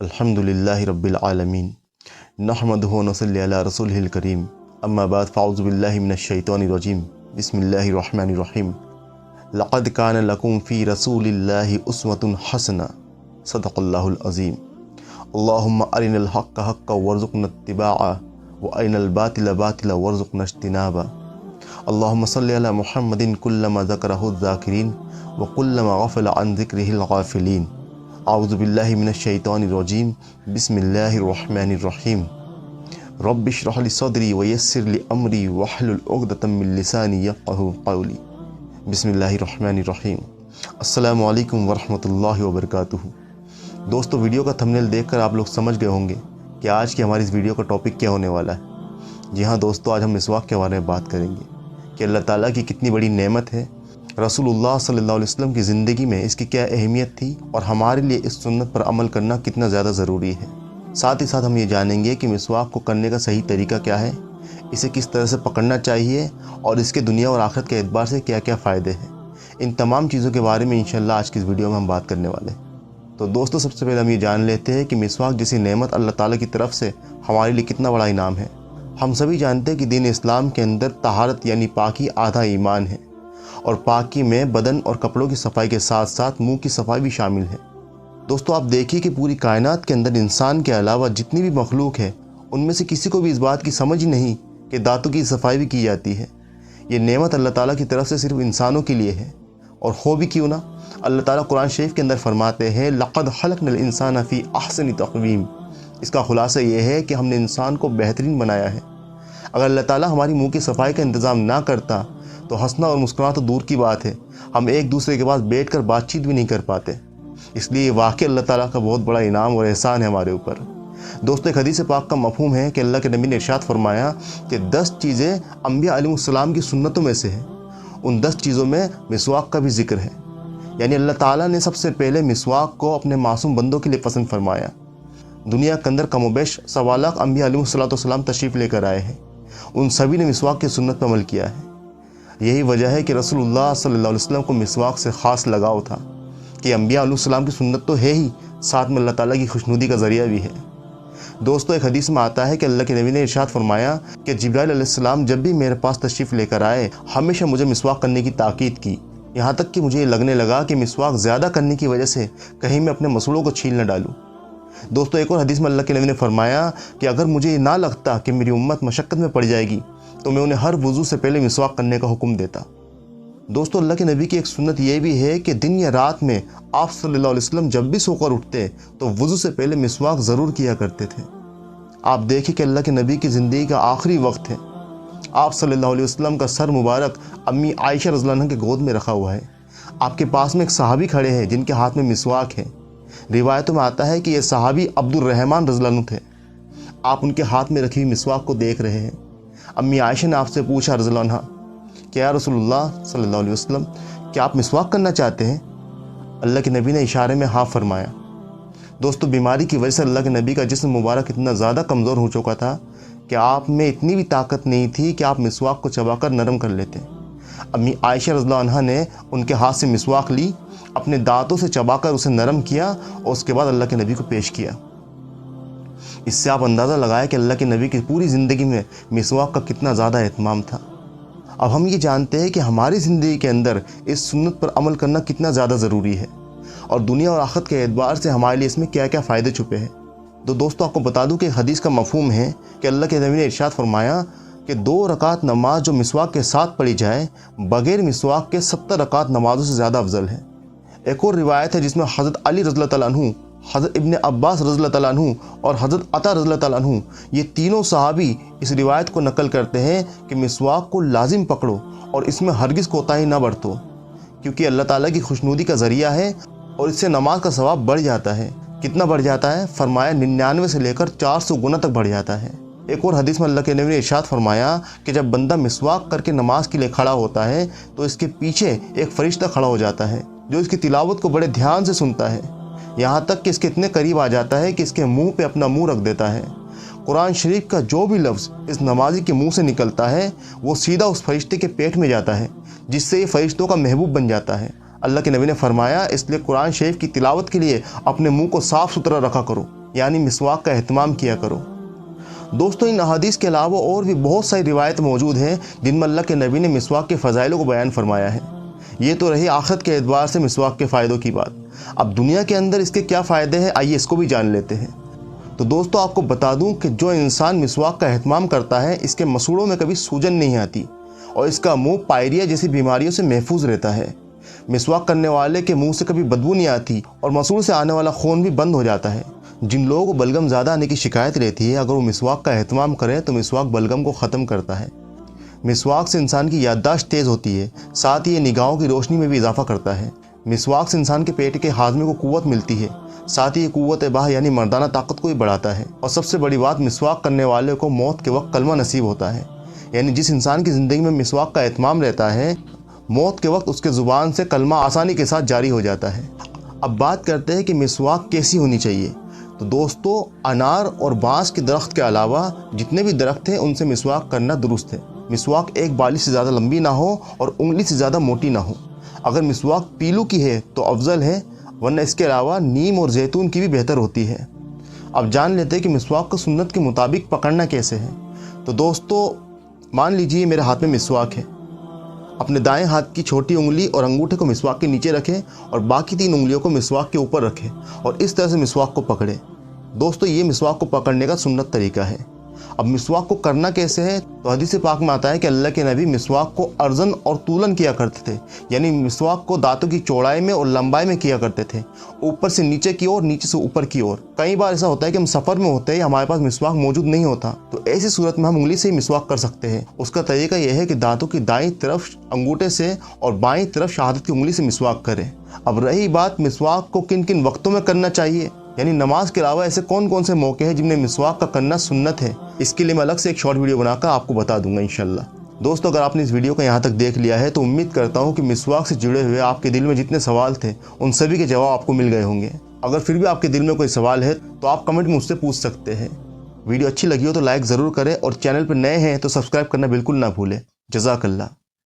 अल्हम्दुलिल्लाहि रब्बिल आलमीन नहमदुहु व नसल्ली अला रसूलिहिल करीम अम्मा बाद फ़अऊज़ु बिल्लाहि मिनश शैतानिर रजीम बिस्मिल्लाहिर रहमानिर रहीम लक़द कान लकुम फ़ी रसूलिल्लाहि उस्वतुन हसना सदक़ल्लाहुल अज़ीम अल्लाहुम्मा अरिनल हक़्क़ हक़्क़न वरज़ुक़ना इत्तिबाअ व अरिनल बातिला बातिला वरज़ुक़ना इज्तिनाबा अल्लाहुम्मा सल्लि अला मुहम्मदिन कुल्लमा ज़करहु ज़ाकिरीन व कुल्लमा गफ़ला अन ज़िक्रिहिल गाफ़िलीन आऊज़ु बिल्लाहि मिनश शैतानिर रजीम बिस्मिल्लाहिर रहमानिर रहीम रब्बि इश्रह लि सदरी व यस्सिर लि अमरी वहलुल उक़दतम मिन लिसानी यफ़क़हू क़ौली बिस्मिल्लाहिर रहमानिर रहीम। अस्सलामु अलैकुम व रहमतुल्लाहि व बरकातुहू। दोस्तों, वीडियो का थंबनेल देखकर आप लोग समझ गए होंगे कि आज की हमारी इस वीडियो का टॉपिक क्या होने वाला है। जी हाँ दोस्तों, आज हम मिसवाक के बारे में बात करेंगे कि अल्लाह ताला की कितनी बड़ी नेमत है, रसूलुल्लाह सल्लल्लाहु अलैहि वसल्लम की ज़िंदगी में इसकी क्या अहमियत थी और हमारे लिए इस सुन्नत पर अमल करना कितना ज़्यादा ज़रूरी है। साथ ही साथ हम ये जानेंगे कि मिसवाक को करने का सही तरीका क्या है, इसे किस तरह से पकड़ना चाहिए और इसके दुनिया और आखिरत के एतबार से क्या क्या फ़ायदे हैं। इन तमाम चीज़ों के बारे में इंशाअल्लाह आज की इस वीडियो में हम बात करने वाले हैं। तो दोस्तों, सबसे पहले हम ये जान लेते हैं कि मिसवाक जैसी नेमत अल्लाह ताला की तरफ से हमारे लिए कितना बड़ा इनाम है। हम सभी जानते हैं कि दीन इस्लाम के अंदर तहारत यानी पाकी आधा ईमान है और पाकी में बदन और कपड़ों की सफाई के साथ साथ मुंह की सफाई भी शामिल है। दोस्तों, आप देखिए कि पूरी कायनात के अंदर इंसान के अलावा जितनी भी मखलूक है उनमें से किसी को भी इस बात की समझ ही नहीं कि दांतों की सफाई भी की जाती है। ये नेमत अल्लाह ताला की तरफ से सिर्फ इंसानों के लिए है, और हो भी क्यों ना। अल्लाह ताला कुरान शरीफ के अंदर फरमाते हैं लक़द खलक़नल इंसान फ़ी अहसनि तक़वीम। इसका खुलासा ये है कि हमने इंसान को बेहतरीन बनाया है। अगर अल्लाह ताला हमारी मुंह की सफाई का इंतज़ाम ना करता तो हंसना और मुस्कुराना तो दूर की बात है, हम एक दूसरे के पास बैठकर बातचीत भी नहीं कर पाते। इसलिए वाकई अल्लाह ताला का बहुत बड़ा इनाम और एहसान है हमारे ऊपर। दोस्तों, एक हदीस पाक का मफ़हूम है कि अल्लाह के नबी ने इरशाद फरमाया कि 10 चीज़ें अम्बिया अलैहिस्सलाम की सुन्नतों में से है। उन 10 चीज़ों में मिसवाक का भी जिक्र है। यानी अल्लाह ताला ने सबसे पहले मिसवाक को अपने मासूम बंदों के लिए पसंद फरमाया। दुनिया के अंदर कमोबेश 1.25 लाख अम्बिया अलैहिस्सलाम तशरीफ़ लेकर आए हैं, उन सभी ने मिसवाक की सुन्नत पर अमल किया है। यही वजह है कि रसूलुल्लाह सल्लल्लाहु अलैहि वसल्लम को मिसवाक से ख़ास लगाव था कि अम्बिया अलैहिस्सलाम की सुन्नत तो है ही, साथ में अल्लाह ताला की खुशनुदी का ज़रिया भी है। दोस्तों, एक हदीस में आता है कि अल्लाह के नबी ने इरशाद फरमाया कि जिब्राइल अलैहिस्सलाम जब भी मेरे पास तशरीफ़ लेकर आए हमेशा मुझे मिसवाक करने की ताकीद की, यहाँ तक कि मुझे लगने लगा कि मिसवाक ज़्यादा करने की वजह से कहीं मैं अपने मसूलों को छील न डालूँ। दोस्तों, एक और हदीस में अल्लाह के नबी ने फरमाया कि अगर मुझे ये ना लगता कि मेरी उम्मत मशक्क़त में पड़ जाएगी तो मैं उन्हें हर वज़ू से पहले मिसवाक करने का हुक्म देता। दोस्तों, अल्लाह के नबी की एक सुन्नत ये भी है कि दिन या रात में आप सल्लल्लाहु अलैहि वसल्लम जब भी सोकर उठते तो वज़ू से पहले मिसवाक ज़रूर किया करते थे। आप देखिए कि अल्लाह के नबी की ज़िंदगी का आखिरी वक्त है। आप सल्लल्लाहु अलैहि वसल्लम का सर मुबारक अम्मी आयशा रज़ियल्लाहु अन्हा के गोद में रखा हुआ है। आपके पास में एक सहाबी खड़े हैं जिनके हाथ में मिसवाक है। रिवायतों में आता है कि ये सहाबी अब्दुर्रहमान रज़ियल्लाहु अन्हु थे। आप उनके हाथ में रखी हुई मिसवाक को देख रहे हैं। अम्मी आयशा ने आपसे पूछा रज़ियल्लाहु अन्हा कि या रसूलुल्लाह सल्लल्लाहु अलैहि वसल्लम, क्या आप मिसवाक करना चाहते हैं? अल्लाह के नबी ने इशारे में हाँ फरमाया। दोस्तों, बीमारी की वजह से अल्लाह के नबी का जिस्म मुबारक इतना ज़्यादा कमज़ोर हो चुका था कि आप में इतनी भी ताकत नहीं थी कि आप मिसवाक को चबाकर नरम कर लेते। अम्मी आयशा रज़ियल्लाहु अन्हा ने उनके हाथ से मिसवाक ली, अपने दांतों से चबाकर उसे नरम किया और उसके बाद अल्लाह के नबी को पेश किया। इससे आप अंदाज़ा लगाएं कि अल्लाह के नबी की पूरी ज़िंदगी में मिसवाक का कितना ज़्यादा एहतमाम था। अब हम ये जानते हैं कि हमारी ज़िंदगी के अंदर इस सुन्नत पर अमल करना कितना ज़्यादा ज़रूरी है और दुनिया और आखिरत के एतबार से हमारे लिए इसमें क्या क्या फ़ायदे छुपे हैं। तो दोस्तों, आपको बता दूं कि हदीस का मफ़हूम है कि अल्लाह के नबी ने इरशाद फरमाया कि 2 रकात नमाज जो मिसवाक के साथ पढ़ी जाए बग़ैर मिसवाक के 70 रकात नमाज़ों से ज़्यादा अफजल है। एक और रिवायत है जिसमें हज़रत अली रज़ियल्लाहु ताला अन्हु, हज़रत इब्न अब्बास रज़ियल्लाहु ताला अन्हु और हज़रत अता रज़ियल्लाहु ताला अन्हु, ये तीनों सहाबी इस रिवायत को नकल करते हैं कि मिसवाक को लाजिम पकड़ो और इसमें हरगिज़ कोताही ना बरतो, क्योंकि अल्लाह ताला की खुशनुदी का ज़रिया है और इससे नमाज का सवाब बढ़ जाता है। कितना बढ़ जाता है? फरमाया 99 से लेकर 400 गुना तक बढ़ जाता है। एक और हदीस में अल्लाह के नबी ने इरशाद फरमाया कि जब बंदा मिसवाक करके नमाज के लिए खड़ा होता है तो इसके पीछे एक फरिश्ता खड़ा हो जाता है जो इसकी तिलावत को बड़े ध्यान से सुनता है, यहाँ तक कि इसके इतने करीब आ जाता है कि इसके मुंह पे अपना मुंह रख देता है। कुरान शरीफ का जो भी लफ्ज़ इस नमाजी के मुंह से निकलता है वो सीधा उस फरिश्ते के पेट में जाता है, जिससे ये फरिश्तों का महबूब बन जाता है। अल्लाह के नबी ने फरमाया, इसलिए कुरान शरीफ की तिलावत के लिए अपने मुंह को साफ़ सुथरा रखा करो, यानी मिसवाक का एहतमाम किया करो। दोस्तों, इन अहादीस के अलावा और भी बहुत सारी रिवायत मौजूद हैं जिनमें अल्लाह के नबी ने मिसवाक के फ़ज़ाइलों को बयान फरमाया है। ये तो रही आखिरत के एतबार से मिसवाक के फ़ायदों की बात। अब दुनिया के अंदर इसके क्या फ़ायदे हैं, आइए इसको भी जान लेते हैं। तो दोस्तों, आपको बता दूं कि जो इंसान मिसवाक का एहतमाम करता है, इसके मसूड़ों में कभी सूजन नहीं आती और इसका मुंह पायरिया जैसी बीमारियों से महफूज रहता है। मिसवाक करने वाले के मुंह से कभी बदबू नहीं आती और मसूड़ से आने वाला खून भी बंद हो जाता है। जिन लोगों को बलगम ज़्यादा आने की शिकायत रहती है, अगर वो मिसवाक का एहतमाम करें तो मिसवाक बलगम को ख़त्म करता है। मिसवाक से इंसान की याददाश्त तेज़ होती है, साथ ही ये निगाहों की रोशनी में भी इजाफा करता है। मिसवाक से इंसान के पेट के हाजमे को कुव्वत मिलती है, साथ ही ये कुव्वत बाह यानी मर्दाना ताकत को भी बढ़ाता है। और सबसे बड़ी बात, मिसवाक करने वाले को मौत के वक्त कलमा नसीब होता है। यानी जिस इंसान की ज़िंदगी में मिसवाक का एहतमाम रहता है, मौत के वक्त उसके ज़ुबान से कलमा आसानी के साथ जारी हो जाता है। अब बात करते हैं कि मिसवाक कैसी होनी चाहिए। तो दोस्तों, अनार और बांस के दरख्त के अलावा जितने भी दरख्त हैं उनसे मिसवाक करना दुरुस्त है। मिसवाक एक बाली से ज़्यादा लंबी ना हो और उंगली से ज़्यादा मोटी ना हो। अगर मिसवाक पीलू की है तो अफजल है, वरना इसके अलावा नीम और जैतून की भी बेहतर होती है। अब जान लेते हैं कि मिसवाक को सुन्नत के मुताबिक पकड़ना कैसे है। तो दोस्तों, मान लीजिए मेरे हाथ में मिसवाक है। अपने दाएं हाथ की छोटी उंगली और अंगूठे को मिसवाक के नीचे रखें और बाकी 3 उंगलियों को मिसवाक के ऊपर रखें और इस तरह से मिसवाक को पकड़ें। दोस्तों, ये मिसवाक को पकड़ने का सुन्नत तरीका है। अब मिसवाक को करना कैसे है, तो हदीस पाक में आता है कि अल्लाह के नबी मिसवाक को अर्जन और तूलन किया करते थे, यानी मिसवाक को दांतों की चौड़ाई में और लंबाई में किया करते थे, ऊपर से नीचे की ओर, नीचे से ऊपर की ओर। कई बार ऐसा होता है कि हम सफ़र में होते हैं, हमारे पास मिसवाक मौजूद नहीं होता, तो ऐसी सूरत में हम उंगली से ही मिसवाक कर सकते हैं। उसका तरीका यह है कि दांतों की दाईं तरफ अंगूठे से और बाईं तरफ शहादत की उंगली से मिसवाक करें। अब रही बात मिसवाक को किन किन वक्तों में करना चाहिए, यानी नमाज के अलावा ऐसे कौन कौन से मौके हैं जिनमें मिसवाक का करना सुन्नत है, इसके लिए मैं अलग से एक शॉर्ट वीडियो बनाकर आपको बता दूंगा इंशाल्लाह। दोस्तों, अगर आपने इस वीडियो को यहाँ तक देख लिया है तो उम्मीद करता हूँ कि मिसवाक से जुड़े हुए आपके दिल में जितने सवाल थे उन सभी के जवाब आपको मिल गए होंगे। अगर फिर भी आपके दिल में कोई सवाल है तो आप कमेंट में मुझसे पूछ सकते हैं। वीडियो अच्छी लगी हो तो लाइक ज़रूर करें और चैनल पर नए हैं तो सब्सक्राइब करना बिल्कुल ना भूलें। जज़ाकल्लाह।